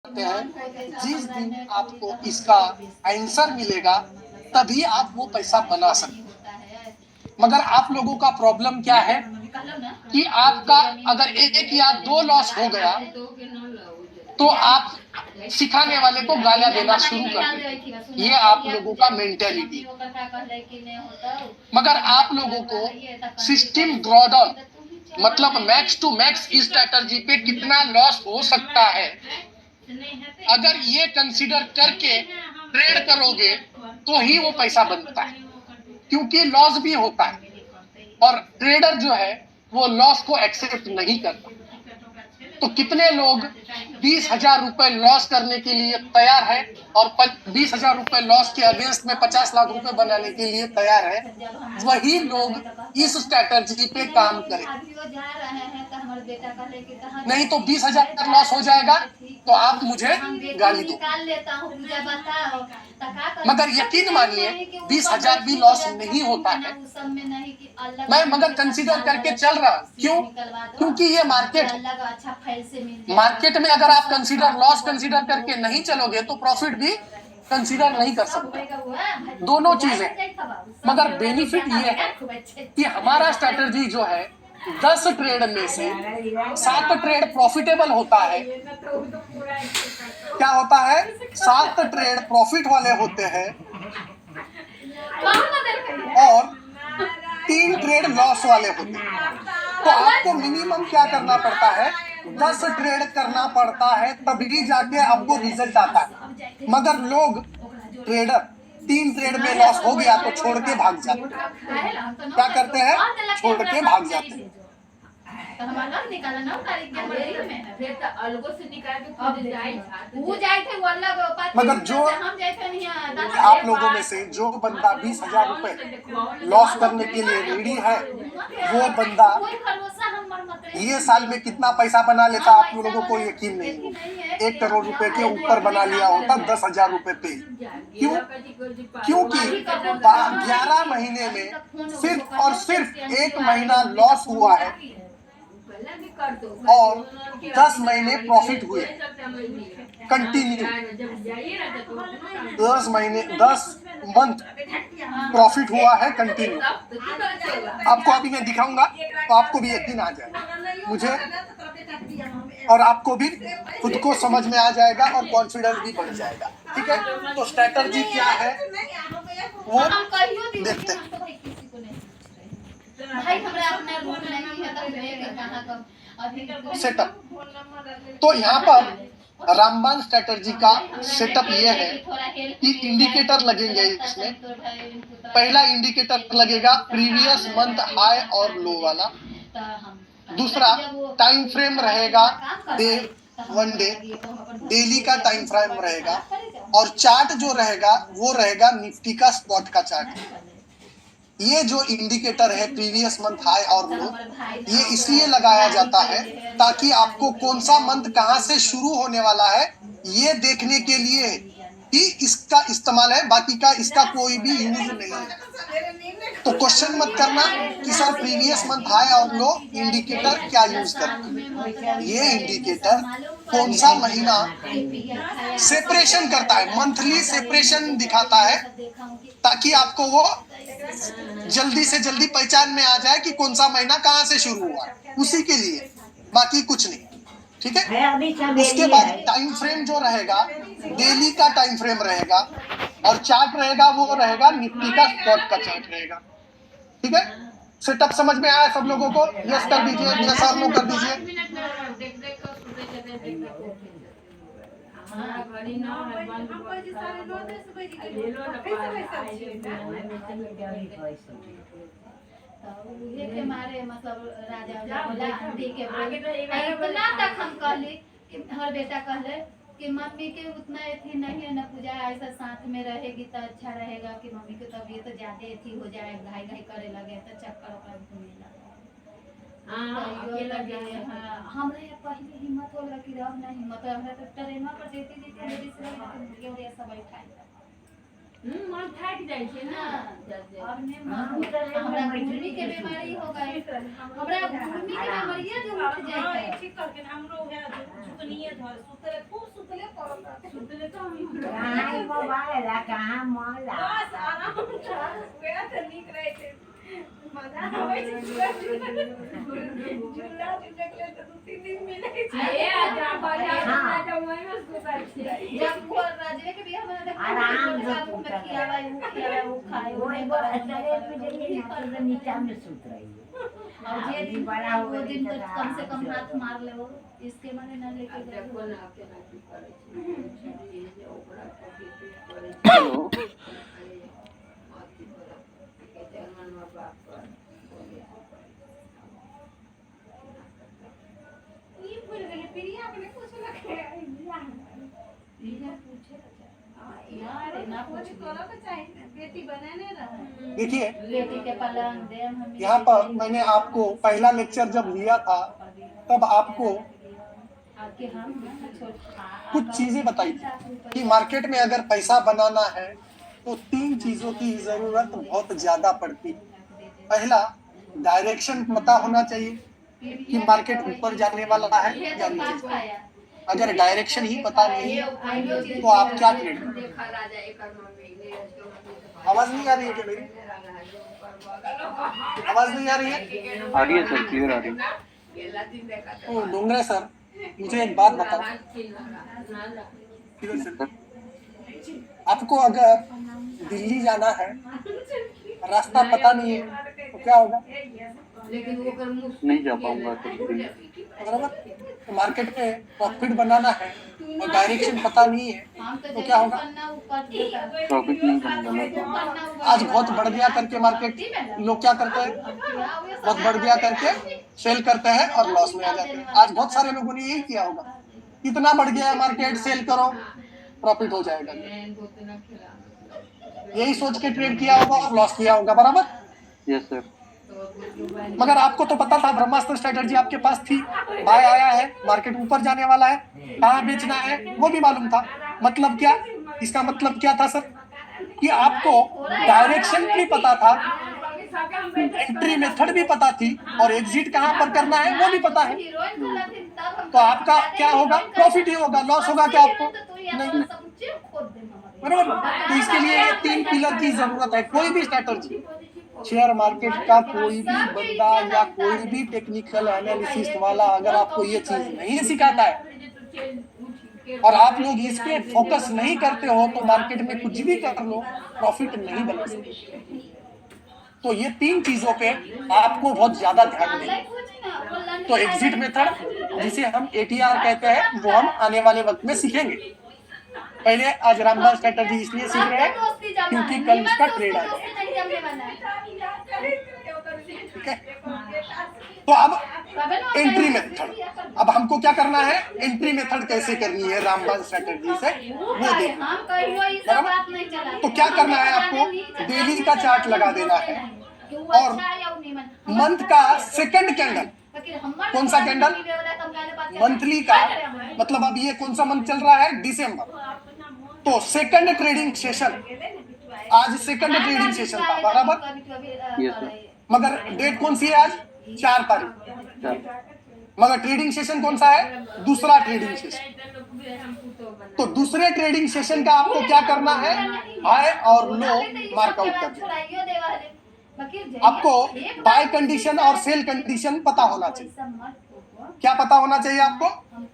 करते हैं, जिस दिन आपको इसका आंसर मिलेगा तभी आप वो पैसा बना सकते हैं। मगर आप लोगों का प्रॉब्लम क्या है कि आपका अगर एक या दो लॉस हो गया तो आप सिखाने वाले को गालियां देना शुरू कर देते। ये आप लोगों का मेंटेलिटी। मगर आप लोगों को सिस्टम ड्रॉडाउन मतलब मैक्स टू मैक्स इस स्ट्रेटजी पे कितना लॉस हो सकता है, अगर ये कंसीडर करके ट्रेड करोगे तो ही वो पैसा बनता है, क्योंकि लॉस भी होता है और ट्रेडर जो है वो लॉस को एक्सेप्ट नहीं करता। तो कितने लोग 20,000 रुपए लॉस करने के लिए तैयार है और 20,000 रुपए लॉस के अगेंस्ट में 50 लाख रुपए बनाने के लिए तैयार है, वही लोग इस स्ट्रैटेजी पे काम करें। नहीं तो 20,000 लॉस हो जाएगा तो आप मुझे गाली दो, मगर यकीन मानिए 20,000 भी लॉस नहीं होता है। मैं मगर कंसीडर करके चल रहा हूँ, क्यों? क्योंकि ये मार्केट है। मार्केट में अगर आप लॉस कंसीडर करके नहीं चलोगे तो प्रॉफिट भी कंसीडर नहीं कर सकते। दोनों चीजें। मगर बेनिफिट ये है कि हमारा स्ट्रैटेजी जो है 10 ट्रेड में से 7 ट्रेड प्रॉफिटेबल होता है। क्या होता है? 7 ट्रेड प्रॉफिट वाले होते हैं और 3 ट्रेड लॉस वाले होते हैं। तो आपको मिनिमम क्या करना पड़ता है? 10 ट्रेड करना पड़ता है, तभी जाके आपको रिजल्ट आता है। मगर लोग ट्रेडर 3 ट्रेड में लॉस हो गया तो छोड़ के भाग जाते हैं। क्या करते हैं? छोड़ के भाग जाते हैं। मगर जो आप लोगों में से जो बंदा 20,000 रुपए लॉस करने के लिए रेडी है, वो बंदा ये साल में कितना पैसा बना लेता आप लोगों को यकीन नहीं। 1 करोड़ रुपए के ऊपर बना लिया होता 10,000 रुपए पे। क्यों? क्योंकि 11 महीने में सिर्फ और सिर्फ 1 महीना लॉस हुआ है और 10 महीने प्रॉफिट हुए कंटिन्यू। 10 मंथ प्रॉफिट हुआ है कंटिन्यू। आपको अभी मैं दिखाऊंगा तो आपको भी यकीन आ जाएगा मुझे, और आपको भी खुद को समझ में आ जाएगा और कॉन्फिडेंस भी बढ़ जाएगा। ठीक है, तो स्ट्रैटेजी क्या है वो देखते हैं। सेटअप तो यहाँ पर रामबाण स्ट्रैटेजी का सेटअप ये है कि इंडिकेटर लगेंगे इसमें। पहला इंडिकेटर लगेगा प्रीवियस मंथ हाई और लो वाला। दूसरा टाइम फ्रेम रहेगा वन डे, डेली का टाइम फ्रेम रहेगा, और चार्ट जो रहेगा वो रहेगा निफ्टी का स्पॉट का चार्ट। ये जो इंडिकेटर है प्रीवियस मंथ हाई और लो, ये इसलिए लगाया जाता है ताकि आपको कौन सा मंथ कहां से शुरू होने वाला है ये देखने के लिए कि इसका इस्तेमाल है, बाकी का इसका कोई भी यूज नहीं है। तो क्वेश्चन मत करना कि सर प्रीवियस मंथ हाई और लो इंडिकेटर क्या यूज करना है। ये इंडिकेटर कौन सा महीना सेपरेशन करता है, मंथली सेपरेशन दिखाता है, ताकि आपको वो जल्दी से जल्दी पहचान में आ जाए कि कौन सा महीना कहां से शुरू हुआ, उसी के लिए, बाकी कुछ नहीं। ठीक है, उसके बाद टाइम फ्रेम जो रहेगा डेली का टाइम फ्रेम रहेगा, और चार्ट रहेगा वो रहेगा निफ्टी का स्पॉट का चार्ट रहेगा। ठीक है, सेटअप समझ में आया सब लोगों को? यस कर दीजिए, यस और नो कर दीजिए। मारे मतलब राजा बोला ठीक है, इतना तक हम कहली कि हर बेटा कहले कि मम्मी के उतना एथी नहीं है ना पूजा, ऐसा साथ में रहेगी तो अच्छा रहेगा कि मम्मी की तबीयत तो ज्यादा एथी हो जाए, घाई घाई करे लगे तो चक्कर वक्कर घूमे लगे। हमरे पहले हिम्मत हो कि रब नहीं हिम्मत है तो ट्रेन पर जेती जेती लेडीज लगे तो मुर्गे उड़े सब बैठाई। मन थाक जाइ छै ना अब ने हमरा घूर्णी के बीमारी हो गई, हमरा घूर्णी के बीमारी जो उठ जाए है। ठीक करके हमरो है झुकनिए धर सुतले खूब सुतले करता सुतले तो हम कहाँ मोबाइल है कहाँ मॉल है बस आराम से वे तो नीक रहे थे मजा आवे छै झूला झूले के तो 2-3 दिन मिले छै ए आजा बाजार ना तो मैं सुतल छी जब वो राजवे के बियाह में आराम से में खियावा वो खाए वो एक बार चले मुझे नहीं पर नीचे में सुत रही है और जे दिन बड़ा हो वो दिन तो गया कम से कम हाथ मार ले वो इसके माने ना लेके जाए बना के ना की करे छै ये ओकरा करे हेलो ई भूल गेली प्रिया अपने पूछला के ये पूछे यार ना कुछ पूछ करो के चाहिए बेटी बनाने रहा देखिए बेटी के पलंग दे हम यहाँ पर मैंने आपको पहला लेक्चर जब लिया था तब आपको आके हम कुछ चीजें बताई थी कि मार्केट में अगर पैसा बनाना है तो 3 चीजों की जरूरत बहुत ज्यादा पड़ती है। पहला, डायरेक्शन पता होना चाहिए कि मार्केट ऊपर जाने वाला है या नीचे। अगर डायरेक्शन ही पता नहीं है तो आप क्या ट्रेड करेंगे? आवाज नहीं आ रही है क्या मेरी? आवाज नहीं आ रही है? आ रही है सर, क्लियर आ रही है। तो डोंगरे सर, मुझे एक बात बताओ। किधर से? आपको अगर दिल्ली जाना है, रास्ता पता नहीं है तो क्या होगा? नहीं जा पाऊंगा सर। बराबर? तो मार्केट में प्रॉफिट बनाना है और डायरेक्शन पता नहीं है तो क्या होगा? प्रॉफिट नहीं करूंगा मैं तो। आज बहुत बढ़ गया करके मार्केट लोग क्या करते हैं? बहुत बढ़ गया करके सेल करते हैं और लॉस में आ जाते हैं। आज बहुत सारे लोगों ने यही किया होगा, इतना बढ़ गया है मार्केट, सेल करो प्रॉफिट हो जाएगा। यही सोच के ट्रेड किया होगा और लॉस किया होगा। बराबर? Yes sir. मगर आपको तो पता था, ब्रह्मास्त्र स्ट्रेटजी आपके पास थी, बाय आया है, मार्केट ऊपर जाने वाला है, कहाँ बेचना है वो भी मालूम था। मतलब क्या? इसका मतलब क्या था सर? कि आपको डायरेक्शन भी पता था, एंट्री मेथड भी पता थी और एग्जिट कहाँ पर करना है वो भी पता है। तो आपका क्या होगा? प्रॉफिट ही होगा, लॉस होगा क्या आपको? नहीं। बराबर? तो इसके लिए ये 3 पिलर की जरूरत है। कोई भी स्ट्रेटजी, शेयर मार्केट का कोई भी बंदा या कोई भी टेक्निकल एनालिसिस्ट वाला अगर आपको ये चीज नहीं सिखाता है और आप लोग इस पे फोकस नहीं करते हो तो मार्केट में कुछ भी कर लो, प्रॉफिट नहीं बना सकते। तो ये 3 चीजों पे आपको बहुत ज्यादा ध्यान देना। तो एग्जिट मेथड, जिसे हम ATR कहते हैं, वो हम आने वाले वक्त में सीखेंगे। पहले आज रामबाण स्ट्रेटजी इसलिए सीख रहे हैं क्योंकि कल इसका ट्रेड आएगा। ठीक है? तो अब एंट्री मेथड, अब हमको क्या करना है? एंट्री मेथड कैसे करनी है रामबाण स्ट्रेटजी से वो देखना। तो क्या करना है आपको? डेली का चार्ट लगा देना है और मंथ का सेकंड कैंडल, कौन सा कैंडल? मंथली का, मतलब अब ये कौन सा मंथ चल रहा है? दिसंबर। तो सेकंड ट्रेडिंग सेशन, आज सेकंड ट्रेडिंग सेशन था। बराबर? Yes sir. मगर डेट कौन सी है आज? 4 तारीख। मगर ट्रेडिंग सेशन कौन सा है? दूसरा ट्रेडिंग सेशन। तो दूसरे ट्रेडिंग सेशन का आपको क्या करना है? हाई और लो मार्कआउट करना। आपको बाय कंडीशन और सेल कंडीशन पता होना चाहिए। क्या पता होना चाहिए आपको?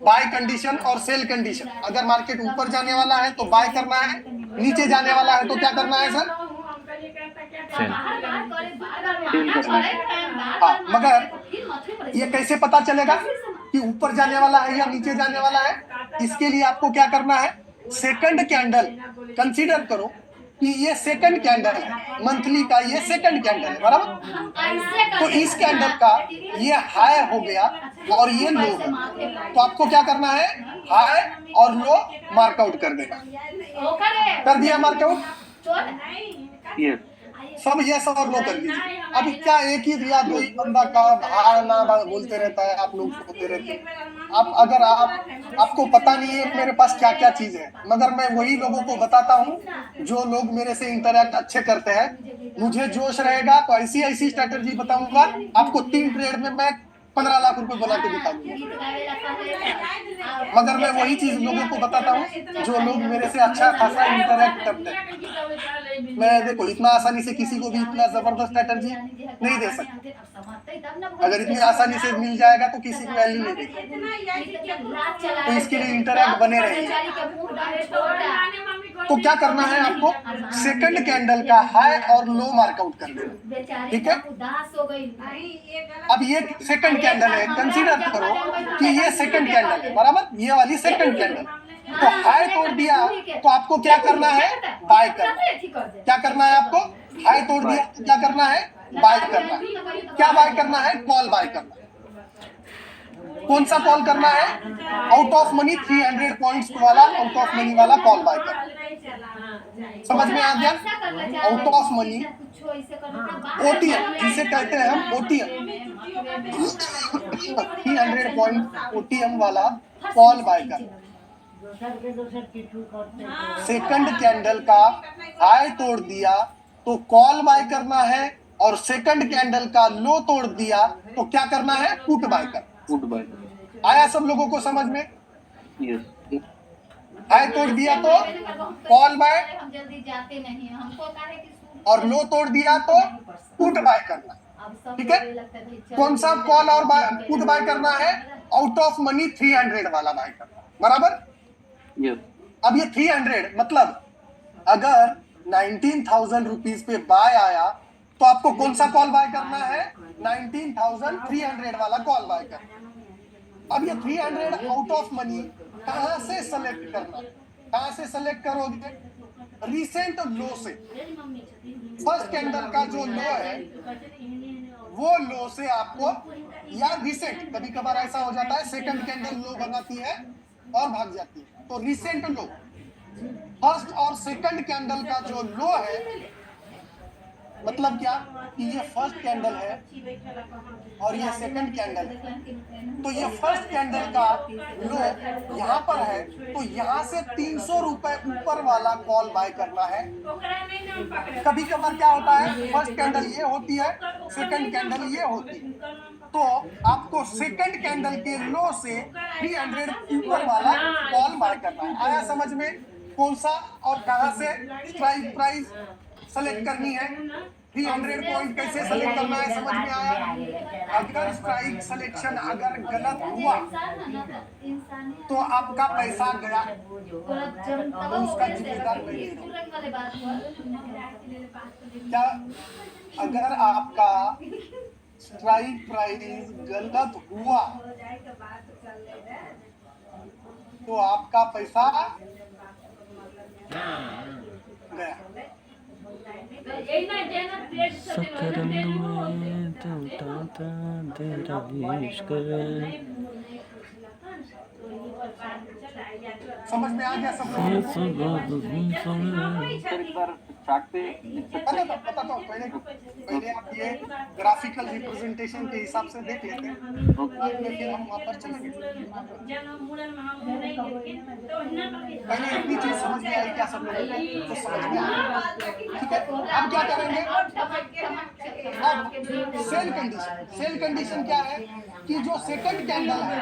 बाय कंडीशन और सेल कंडीशन। अगर मार्केट ऊपर जाने वाला है तो बाय करना है, नीचे जाने वाला है तो क्या करना है सर? हाँ, मगर ये कैसे पता चलेगा कि ऊपर जाने वाला है या नीचे जाने वाला है? इसके लिए आपको क्या करना है? सेकंड कैंडल कंसीडर करो कि ये सेकंड कैंडल है, मंथली का ये सेकंड कैंडल है। बराबर? तो इस कैंडल का ये हाई हो गया और ये लो हो गया, तो आपको क्या करना है? हाई और लो मार्कआउट कर देना। कर दिया मार्कआउट? यस। सब यस और नो कर दीजिए। अभी क्या एक ही या दो ही बंदा का हाँ ना बोलते रहता है, आप लोग बोलते रहते हैं। आप अगर आपको पता नहीं है मेरे पास क्या क्या चीज है, मगर मैं वही लोगों को बताता हूँ जो लोग मेरे से इंटरेक्ट अच्छे करते हैं। मुझे जोश रहेगा तो ऐसी स्ट्रेटेजी बताऊंगा आपको। 3 ट्रेड में मैं 15 लाख रुपए बना के दिखा दूंगा। मगर मैं वही चीज लोगों को बताता हूँ जो लोग मेरे से अच्छा खासा इंटरेक्ट करते हैं। मैं देखो इतना आसानी से किसी को भी इतना जबरदस्त स्ट्रेटजी नहीं दे सकता। अगर इतनी आसानी से मिल जाएगा तो किसी को वैल्यू नहीं देगी। तो इसके लिए इंटरेक्ट बने रहेंगे। तो क्या करना है आपको, सेकंड कैंडल का हाई और लो मार्कआउट कर देना, ठीक है। अब ये सेकंड कैंडल है, कंसीडर करो कि ये सेकंड कैंडल है, बराबर, ये वाली सेकंड कैंडल। तो हाई तोड़ दिया तो आपको क्या करना है, बाय करना। क्या करना है आपको, हाई तोड़ दिया तो क्या करना है, बाय करना। क्या बाय करना है, कॉल बाय करना। कौन सा कॉल करना है, आउट ऑफ मनी 300 पॉइंट्स वाला, आउट ऑफ मनी वाला कॉल बाय करना। समझ में आ गया, आउट ऑफ मनी ओटीएम जिसे कहते हैं हम, ओटीएम 300 पॉइंट ओटीएम वाला कॉल बाय करना। सेकंड कैंडल का हाई तोड़ दिया तो कॉल बाय करना है, और सेकंड कैंडल का लो तोड़ दिया तो क्या करना है, पुट बाय करना। Goodbye. आया सब लोगों को समझ में? यस। हाई तोड़ दिया तो कॉल बाय, हम जल्दी जाते नहीं हैं, हमको क्या है कि और लो तोड़ दिया तो पुट बाय करना, ठीक है। कौन सा कॉल और पुट बाय करना है, आउट ऑफ मनी 300 वाला बाय करना, बराबर। यस। अब ये 300 मतलब अगर 19,000 रुपीज पे बाय आया तो आपको कौन सा कॉल बाय करना है, 19,300 वाला कॉल बाय करना। अब ये 300 आउट ऑफ मनी कहां से सेलेक्ट करना, कहां से सेलेक्ट करोगे, रिसेंट लो से। फर्स्ट कैंडल का जो लो है वो लो से आपको, या रिसेंट, कभी कभार ऐसा हो जाता है सेकंड कैंडल लो बनाती है और भाग जाती है, तो रिसेंट लो, फर्स्ट और सेकंड कैंडल का जो लो है, मतलब क्या कि ये फर्स्ट कैंडल है और ये सेकंड कैंडल है। तो ये फर्स्ट कैंडल का लो यहाँ पर है, तो यहाँ से 300 रुपए ऊपर वाला कॉल बाय करना है। कभी कभार क्या होता है, फर्स्ट कैंडल ये होती है, सेकंड कैंडल ये होती है, तो आपको सेकंड कैंडल के लो से 300 ऊपर वाला कॉल बाय करना है। आया समझ में, कौन सा और कहां से स्ट्राइक प्राइस सेलेक्ट करनी है, 300 पॉइंट कैसे सेलेक्ट करना है, समझ में आया। अगर स्ट्राइक सिलेक्शन अगर गलत हुआ तो आपका पैसा गया, तो उसका जिम्मेदार नहीं है। क्या अगर आपका स्ट्राइक प्राइस गलत हुआ तो आपका पैसा गया। समझ में आ गया सब लोग? सर एक बार चार्ट पे पता तो पहले आप ये ग्राफिकल रिप्रेजेंटेशन के हिसाब से देख लेते हैं, बाद में फिर हम वहाँ पर चलेंगे। पहले इतनी चीज समझ में आई क्या सब लोगों को, तो समझ में आया, ठीक है। अब क्या करेंगे, अब सेल कंडीशन। सेल कंडीशन क्या है कि जो सेकंड कैंडल है,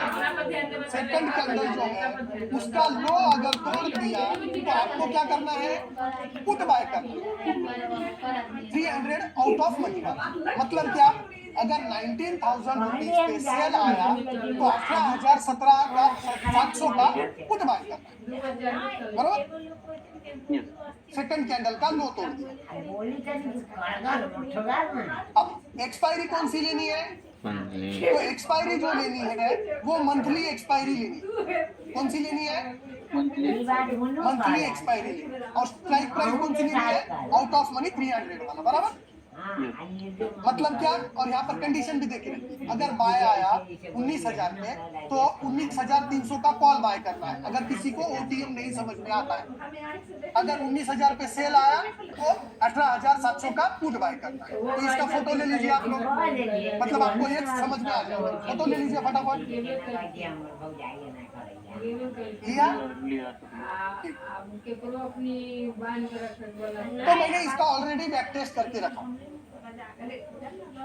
सेकंड कैंडल जो है उसका लो अगर तोड़ दिया तो आपको क्या करना है, पुट बाय करना 300 आउट ऑफ मनी वाला। मतलब क्या, अगर 19,000 रुपीज पे सेल आया तो 18,700 का पुट बाय करना, बरोबर। सेकंड कैंडल का लो तोड़ दिया। अब एक्सपायरी कौन सी लेनी है, तो एक्सपायरी जो लेनी है वो मंथली एक्सपायरी लेनी है। कौन सी लेनी है, मंथली एक्सपायरी लेनी है। और स्ट्राइक प्राइस कौन सी लेनी है, आउट ऑफ मनी 300 वाला, बराबर। मतलब क्या, और यहाँ पर कंडीशन भी देखिए, अगर बाय आया 19,000 पे तो 19,300 का कॉल बाय करना है, अगर किसी को ओटीएम नहीं समझ में आता है। अगर 19,000 पे सेल आया तो 18,700 का पुट बाय करना है। तो इसका फोटो ले लीजिए आप लोग, मतलब आपको ये समझ में आ जाएगा। फोटो ले लीजिए फटाफट। लिया? तो मैंने इसका ऑलरेडी बैक टेस्ट करके रखा।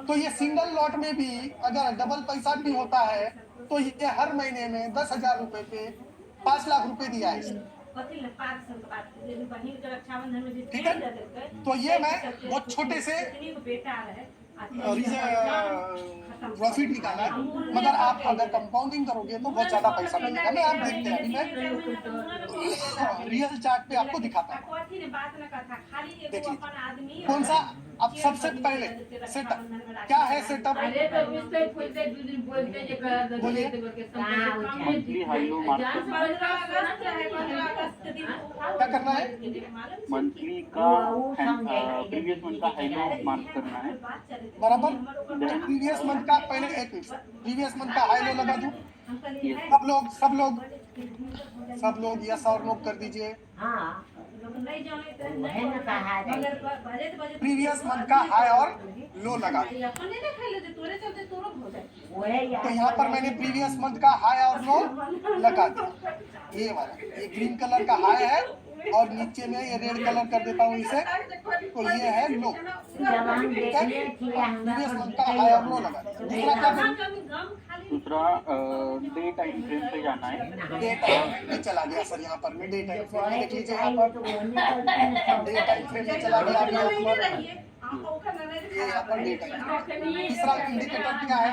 तो ये सिंगल लॉट में भी अगर डबल पैसा भी होता है तो ये हर महीने में 10,000 रुपए पे 5 लाख रुपए दिया है इसने। ठीक है, तो ये मैं बहुत छोटे से प्रॉफिट निकाला है, मगर आप अगर कंपाउंडिंग करोगे तो बहुत ज्यादा पैसा मिलेगा। मैं आप देखते हैं, मैं रियल चार्ट पे आपको दिखाता हूँ। देखिए कौन सा, अब सबसे पहले सेटअप क्या है। सेटअप बोलिए, मंथली हाई लो मार्क क्या करना है। मंथली का प्रीवियस मंथ का हाई लो मार्क करना है। बराबर, प्रीवियस मंथ का पहले एक मिनट, प्रीवियस मंथ का हाई लो लगा दूं। सब लोग यस और नो कर दीजिए। प्रीवियस मंथ का हाई और लो लगा दूं। तो यहाँ पर मैंने प्रीवियस मंथ का हाई और लो लगा दिया। ये वाला, ये ग्रीन कलर का हाई है और नीचे में ये रेड कलर कर देता हूँ इसे, तो ये है लो। प्रीवियस मंथ का हाई और लो लगा दिया। दूसरा क्या करूँ, दूसरा डे टाइम फ्रेम पे जाना है। डे टाइम में चला गया सर, यहाँ पर मैं डे टाइम फ्रेम में देख लीजिए, यहाँ पर डे टाइम फ्रेम में चला गया। अभी यहाँ पर डे टाइम। तीसरा इंडिकेटर क्या है,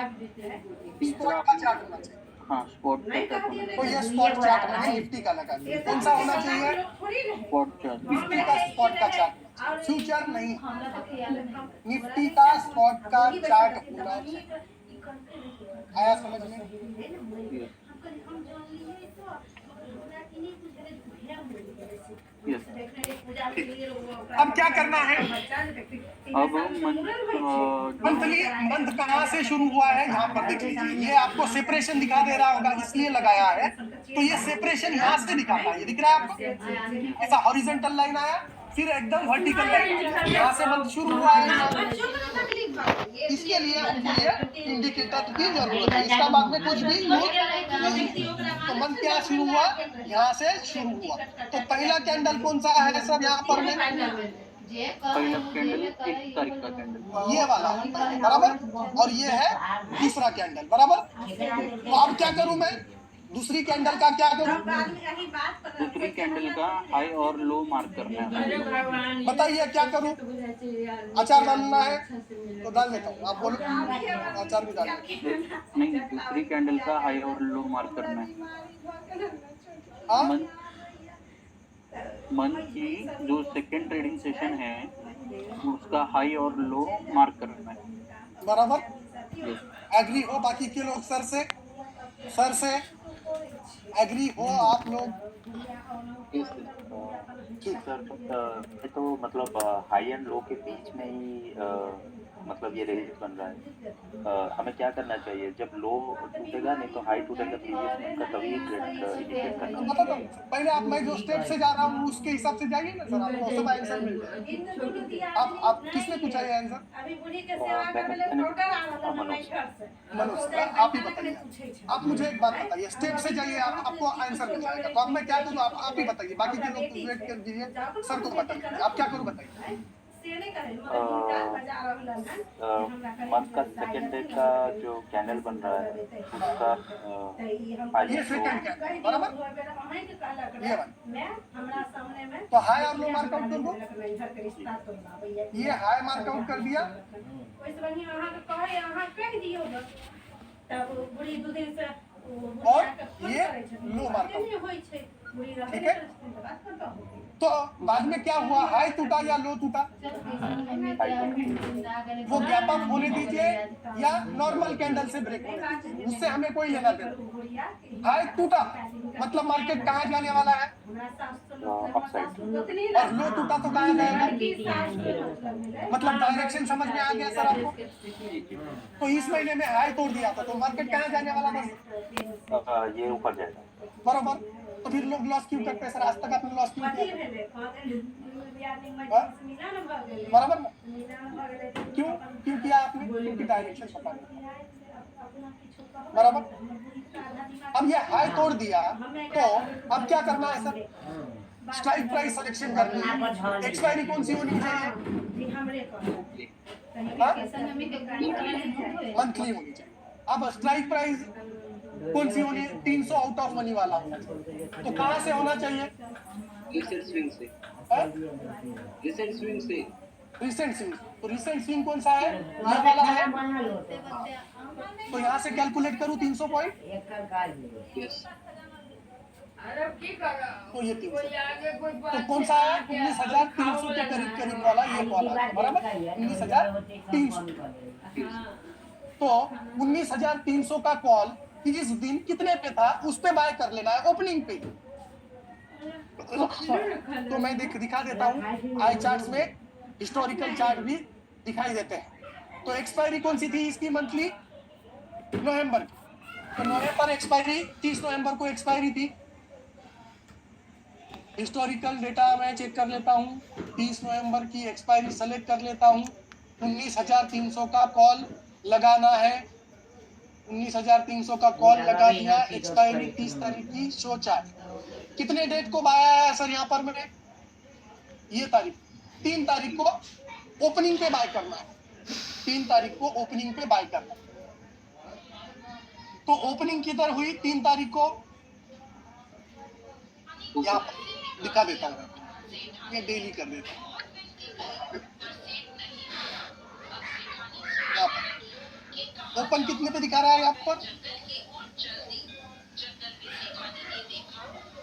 स्पॉट का चार्ट होना चाहिए। हाँ, स्पॉट तो ये स्पॉट चार्ट मैंने निफ्टी का लगा दिया। कौन सा होना चाहिए, स्पॉट चार्ट। निफ्टी का स्पॉट का चार्ट, फ्यूचर नहीं, निफ्टी का स्पॉट का चार्ट होना चाहिए। आया समझ में। अब क्या करना है, अब मंथली मंथ कहाँ से शुरू हुआ है यहाँ पर देख लीजिए। ये आपको सेपरेशन दिखा दे रहा होगा इसलिए लगाया है। तो ये सेपरेशन यहाँ से दिखाता है, ये दिख रहा है आपको, ऐसा हॉरिजॉन्टल लाइन आया, फिर एकदम वर्टिकल लाइन, यहाँ से मंथ शुरू हुआ है। इसके लिए हमको ये इंडिकेटर की जरूरत है, इसका बाद में कुछ भी नहीं। तो मंथ क्या शुरू हुआ, यहाँ से शुरू हुआ। तो पहला कैंडल कौन सा है सब यहाँ पर में, पहला कैंडल 1 तारीख का कैंडल, ये वाला बराबर, और ये है दूसरा कैंडल बराबर। तो अब क्या करूं मैं, दूसरी कैंडल का क्या करूं, दूसरी कैंडल का हाई और लो मार्क करना है। बताइए क्या करूं। अचार डालना है तो डाल देता हूँ, आप बोलो, अचार भी डाल नहीं, दूसरी कैंडल का हाई और लो मार्क करना है। हाँ, मंथ की जो सेकेंड ट्रेडिंग सेशन है उसका हाई और लो मार्क करना है। बराबर। एग्री हो बाकी के लोग, सर से एग्री हो आप लोग। सर तो मतलब हाई एंड लो के बीच में ही मतलब ये रेंज बन रहा है। हमें क्या करना चाहिए, जब लो टूटेगा नहीं तो हाई टूटेगा प्रीवियस मंथ का, तभी इंडिकेट करना है। मतलब पहले आप, मैं जो स्टेप से जा रहा हूँ उसके हिसाब से जाइए ना सर, आपको सब आंसर मिल जाएगा। आप किसने पूछा ये आंसर, मनोज, आप ही बताइए। आप मुझे एक बात बताइए, स्टेप से जाइए, आपको आंसर मिल जाएगा। तो अब मैं क्या करूँ, आप ही बताइए, बाकी के लोग तो वेट कर दीजिए, सर को बताइए आप क्या करूँ बताइए। मंथ का सेकेंड डे का जो कैंडल बन रहा है उसका ये सेकंड कैंडल बराबर, ये तो हाई और लो मार्कआउट कर दो। ये हाई मार्कआउट कर दिया, और ये लो मार्कआउट, ठीक है। तो बाद में क्या हुआ, हाई टूटा या लो टूटा? वो गैप अप होने दीजिए या नॉर्मल कैंडल से ब्रेक होने दीजिए, उससे हमें कोई लेना देना। हाई टूटा मतलब मार्केट कहाँ जाने वाला है, अपसाइड। और लो टूटा तो कहाँ जाएगा, मतलब डायरेक्शन समझ में आ गया सर आपको? तो इस महीने में हाई तोड़ दिया था तो मार्केट कहाँ जाने वाला था? ये ऊपर जाएगा। बराबर। तो फिर लोग लॉस क्यों करते हैं सर, आज तक आपने लॉस क्यों किया? बराबर ना? क्यों क्यों किया आपने? क्योंकि डायरेक्शन पता नहीं। बराबर। अब ये हाई तोड़ दिया तो अब क्या करना है सर, स्ट्राइक प्राइस सिलेक्शन करनी है। एक्सपायरी कौन सी होनी चाहिए, मंथली होनी चाहिए। अब स्ट्राइक प्राइस कौन सी होनी है, 300 आउट ऑफ मनी वाला होना चाहिए। तो कहाँ से होना चाहिए, रिसेंट स्विंग से। हाँ? रिसेंट स्विंग से। Recent swing. तो रिसेंट स्विंग कौन सा है, ये वाला है। तो यहाँ से कैलकुलेट करूँ 300 पॉइंट, यस। तो ये 300 तो कौन सा है, 19,300 के करीब करीब वाला ये कॉल है। बराबर, 19,300। तो 19,300 का कॉल इस दिन कितने पे था उस पे बाय कर लेना है, ओपनिंग पे। तो मैं दिखा देता हूँ, आई चार्ट्स में हिस्टोरिकल चार्ट भी दिखाई देते हैं। तो एक्सपायरी कौन सी थी इसकी, मंथली, नवंबर की। तो नवंबर एक्सपायरी 30 नवंबर को एक्सपायरी थी। हिस्टोरिकल डेटा मैं चेक कर लेता हूँ, 30 नवंबर की एक्सपायरी सेलेक्ट कर लेता हूँ। 19,300 का कॉल लगाना है, 19,300 का कॉल लगा दिया। एक्सपायरी 30 तारीख की, शो चार्ट। कितने डेट को बाय आया है सर यहाँ पर मैंने, ये तारीख, 3 तारीख को ओपनिंग पे बाय करना है। 3 तारीख को ओपनिंग पे बाय करना है। तो ओपनिंग किधर हुई 3 तारीख को, यहाँ पर दिखा देता हूँ, ये डेली कर देता हूँ। यहाँ पर ओपन कितने पे दिखा रहा है यहाँ पर,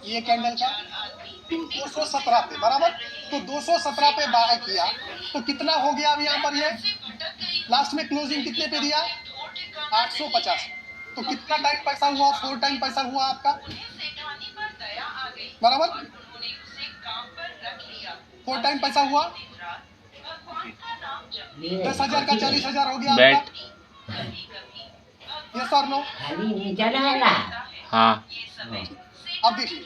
ये कैंडल का 217 पे। बराबर। तो 217 पे बाय किया तो कितना हो गया अब यहाँ पर, ये लास्ट में क्लोजिंग कितने पे दिया, 850। तो कितना टाइम पैसा हुआ, 4 टाइम पैसा हुआ आपका। बराबर, 4 टाइम पैसा हुआ, 10,000 का 40,000 हो गया आपका। यस और नो? हाँ। अब देखिए,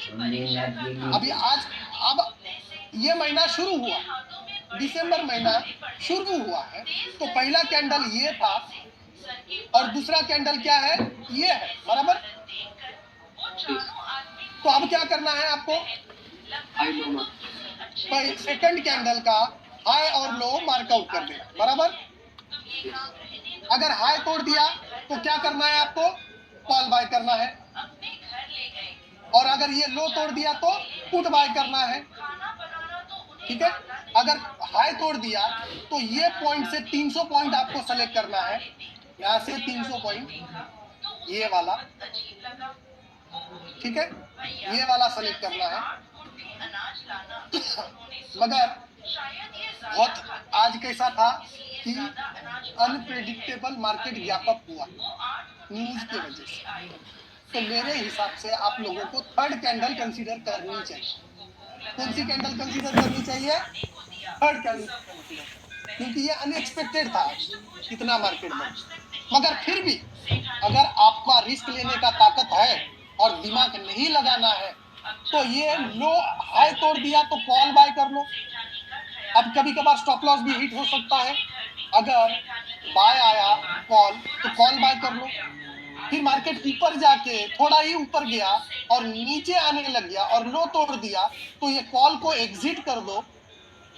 अभी आज अब ये महीना शुरू हुआ, दिसंबर महीना शुरू हुआ है। तो पहला कैंडल ये था और दूसरा कैंडल क्या है, ये है। बराबर। तो अब क्या करना है आपको, सेकंड कैंडल का हाई और लो मार्कआउट कर देना। बराबर। अगर हाई तोड़ दिया तो क्या करना है आपको, कॉल बाय करना है। और अगर ये लो तोड़ दिया तो पुट बाय करना है। ठीक है। अगर हाई तोड़ दिया तो ये पॉइंट से 300 पॉइंट आपको सेलेक्ट करना है, यहाँ से 300 पॉइंट, ये वाला। ठीक है, ये वाला सेलेक्ट करना है। मगर बहुत आज कैसा था कि अनप्रेडिक्टेबल मार्केट गैप अप हुआ न्यूज की वजह से। तो मेरे हिसाब से आप लोगों को थर्ड कैंडल कंसीडर करनी चाहिए। कौन सी कैंडल कंसीडर करनी चाहिए, थर्ड कैंडल, क्योंकि ये अनएक्सपेक्टेड था इतना मार्केट में। मगर फिर भी अगर आपका रिस्क लेने का ताकत है और दिमाग नहीं लगाना है तो ये लो हाई तोड़ दिया तो कॉल बाय कर लो। अब कभी कभार स्टॉप लॉस भी हिट हो सकता है, अगर बाय आया कॉल तो कॉल बाय कर लो। फिर मार्केट ऊपर जाके थोड़ा ही ऊपर गया और नीचे आने लग गया और लो तोड़ दिया तो ये कॉल को एग्जिट कर दो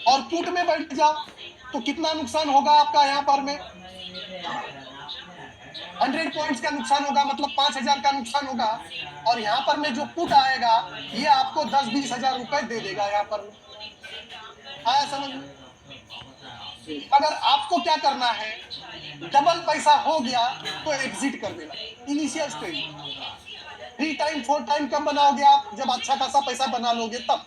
और पुट में बैठ जाओ। तो कितना नुकसान होगा आपका यहाँ पर में, 100 पॉइंट्स का नुकसान होगा, मतलब 5,000 का नुकसान होगा। और यहाँ पर में जो पुट आएगा ये आपको 10-20 हजार रुपए दे देगा। यहाँ पर आया समझ में? अगर आपको क्या करना है, डबल पैसा हो गया तो एग्जिट कर देना इनिशियल स्टेज। 3 टाइम 4 टाइम कम बनाओगे आप, जब अच्छा खासा पैसा बना लोगे तब।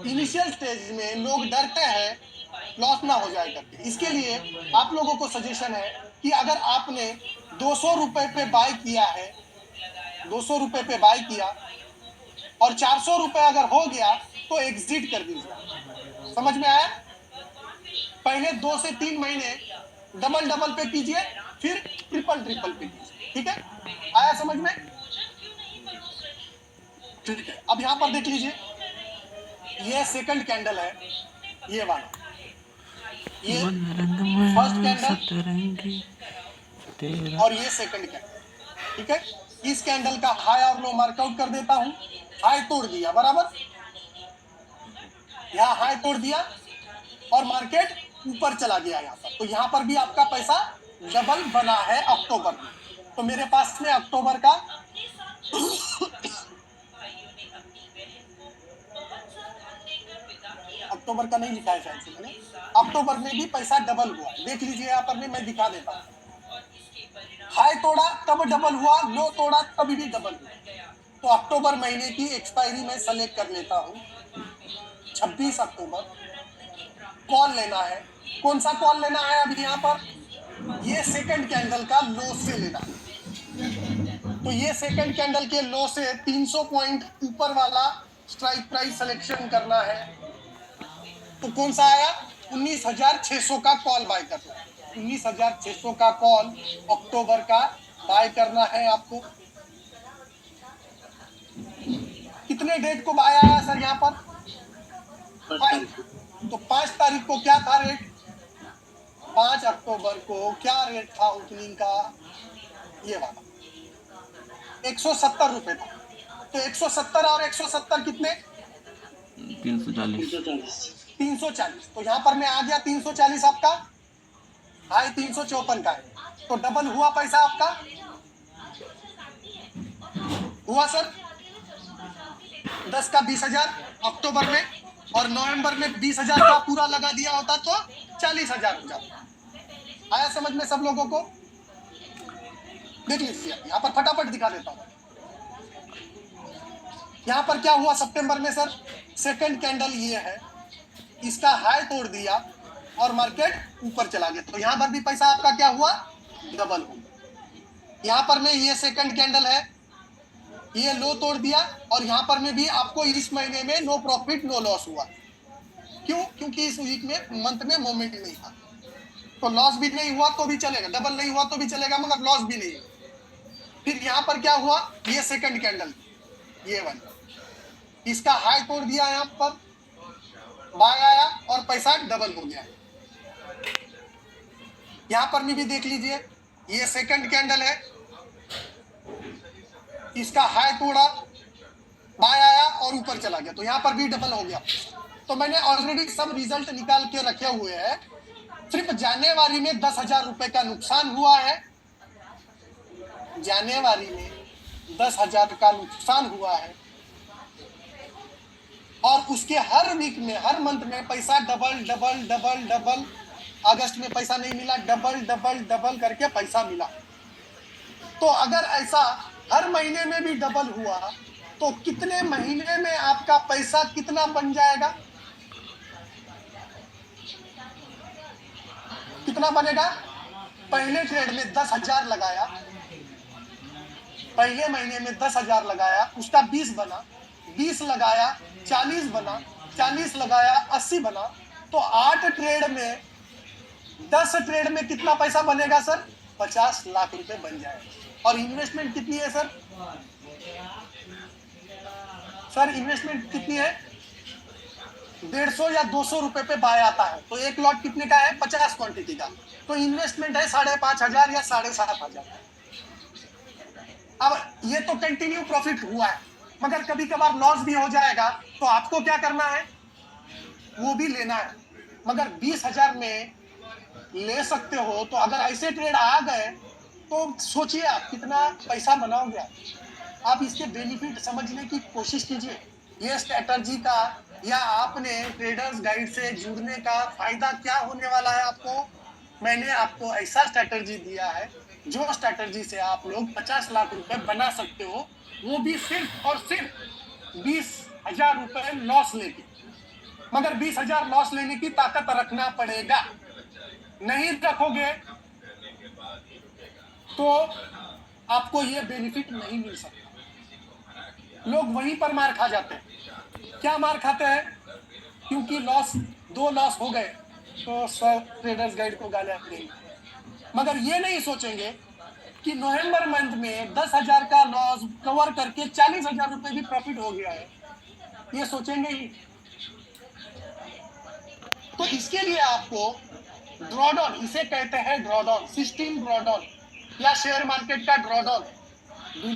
इनिशियल स्टेज में लोग डरते हैं लॉस ना हो जाए करके। इसके लिए आप लोगों को सजेशन है कि अगर आपने 200 रुपए पे बाय किया है, 200 रुपए पे बाय किया और 400 रुपए अगर हो गया तो एग्जिट कर दीजिए। समझ में आया? पहले 2 से 3 महीने डबल डबल पे कीजिए, फिर ट्रिपल ट्रिपल पे कीजिए। ठीक है, आया समझ में? ठीक है, अब यहां पर देख लीजिए, ये सेकंड कैंडल है, ये वाला, ये फर्स्ट कैंडल और ये सेकंड कैंडल। ठीक है, इस कैंडल का हाई और लो मार्कआउट कर देता हूं। हाई तोड़ दिया, बराबर, यहाँ हाई तोड़ दिया और मार्केट ऊपर चला गया यहाँ पर, तो यहाँ पर भी आपका पैसा डबल बना है अक्टूबर में। तो मेरे पास में अक्टूबर का अक्टूबर का नहीं लिखा है शायद से मैंने, अक्टूबर में भी पैसा डबल हुआ, देख लीजिए यहाँ पर मैं दिखा देता हूँ। हाई तोड़ा तब डबल हुआ, लो तोड़ा तब भी डबल हुआ। तो अक्टूबर महीने की एक्सपायरी में सेलेक्ट कर लेता हूँ, 26 अक्टूबर। कॉल लेना है, कौन सा कॉल लेना है? अभी यहाँ पर ये सेकंड कैंडल का लो से लेना है। तो ये सेकंड कैंडल के लो से 300 पॉइंट ऊपर वाला स्ट्राइक प्राइस सिलेक्शन करना है। तो कौन सा आया? 19,600 का कॉल बाय करना है। 19,600 का कॉल अक्टूबर का बाय करना है आपको। कितने डेट को बाय आया सर यहाँ पर? 5। तो 5 तारीख को क्या था रेट? 5 अक्टूबर को क्या रेट था ओपनिंग का? ये वाला 170 रुपए था। तो 170 और 170 कितने? 340। तो यहाँ पर मैं आ गया 340 आपका, हाई 354 का है। तो डबल हुआ पैसा आपका, हुआ सर? 10 का 20,000 अक्टूबर में, और नवंबर में 20,000 का पूरा लगा दिया होता तो 40,000 हो जाता। आया समझ में सब लोगों को? देख लीजिए, यहाँ पर फटाफट दिखा देता हूँ। यहाँ पर क्या हुआ सितंबर में सर? सेकंड कैंडल ये है, इसका हाई तोड़ दिया और मार्केट ऊपर चला गया। तो यहाँ पर भी पैसा आपका क्या हुआ? डबल हुआ। यहाँ पर में ये सेकंड कैंडल है, ये लो तोड़ दिया और यहाँ पर में भी आपको इस महीने में नो प्रॉफिट नो लॉस हुआ। क्यों? क्योंकि इस वीक में मंथ में मोमेंट नहीं था, तो लॉस भी नहीं हुआ तो भी चलेगा, डबल नहीं हुआ तो भी चलेगा, मगर लॉस भी नहीं। फिर यहाँ पर क्या हुआ? ये सेकंड कैंडल, ये वाला, इसका हाई तोड़ दिया, यहाँ पर बाय आया और पैसा डबल हो गया। यहाँ पर भी देख लीजिए, ये सेकंड कैंडल है, इसका हाई तोड़ा, बाय आया और ऊपर चला गया, तो यहाँ पर भी डबल हो गया। तो मैंने ऑलरेडी सब रिजल्ट निकाल के रखे हुए हैं। सिर्फ जनवरी में 10,000 रुपए का नुकसान हुआ है, जनवरी में 10,000 का नुकसान हुआ है, और उसके हर वीक में, हर मंथ में पैसा डबल डबल डबल डबल। अगस्त में पैसा नहीं मिला, डबल डबल डबल करके पैसा मिला। तो अगर ऐसा हर महीने में भी डबल हुआ तो कितने महीने में आपका पैसा कितना बन जाएगा? कितना बनेगा? पहले ट्रेड में 10,000 लगाया, पहले महीने में 10,000 लगाया, उसका 20 बना, 20 लगाया 40 बना, 40 लगाया 80 बना। तो 8 ट्रेड में, 10 ट्रेड में कितना पैसा बनेगा सर? 50 लाख रुपए बन जाएगा। और इन्वेस्टमेंट कितनी है सर? सर इन्वेस्टमेंट कितनी है? 150 या 200 रुपए पे बाय आता है। तो एक लॉट कितने का है? 50 क्वांटिटी का। तो इन्वेस्टमेंट है 5,500 या 7,500। अब ये तो कंटिन्यू प्रॉफिट हुआ है, मगर कभी कभार लॉस भी हो जाएगा, तो आपको क्या करना है? वो भी लेना है। मगर 20,000 में ले सकते हो, तो अगर ऐसे ट्रेड आ गए तो सोचिए आप कितना पैसा बनाओगे। आप इसके बेनिफिट समझने की कोशिश कीजिए। ये स्ट्रैटेजी का या आपने ट्रेडर्स गाइड से जुड़ने का फायदा क्या होने वाला है आपको? मैंने आपको ऐसा स्ट्रैटेजी दिया है जो स्ट्रैटेजी से आप लोग 50 लाख रुपए बना सकते हो, वो भी सिर्फ और सिर्फ 20,000 रुपए लॉस लेके। मगर 20,000 लॉस लेने की ताकत रखना पड़ेगा। नहीं रखोगे तो आपको ये बेनिफिट नहीं मिल सकता। लोग वहीं पर मार खा जाते हैं। क्या मार खाते हैं? क्योंकि लॉस 2 लॉस हो गए तो 100 ट्रेडर्स गाइड को गालियां देंगे, मगर ये नहीं सोचेंगे कि नवंबर मंथ में 10,000 का लॉस कवर करके 40,000 रुपए भी प्रॉफिट हो गया है, ये सोचेंगे ही। तो इसके लिए आपको ड्रॉडाउन, इसे कहते हैं ड्रॉडाउन, सिस्टम ड्रॉडाउन या शेयर मार्केट का ड्रॉडाउन।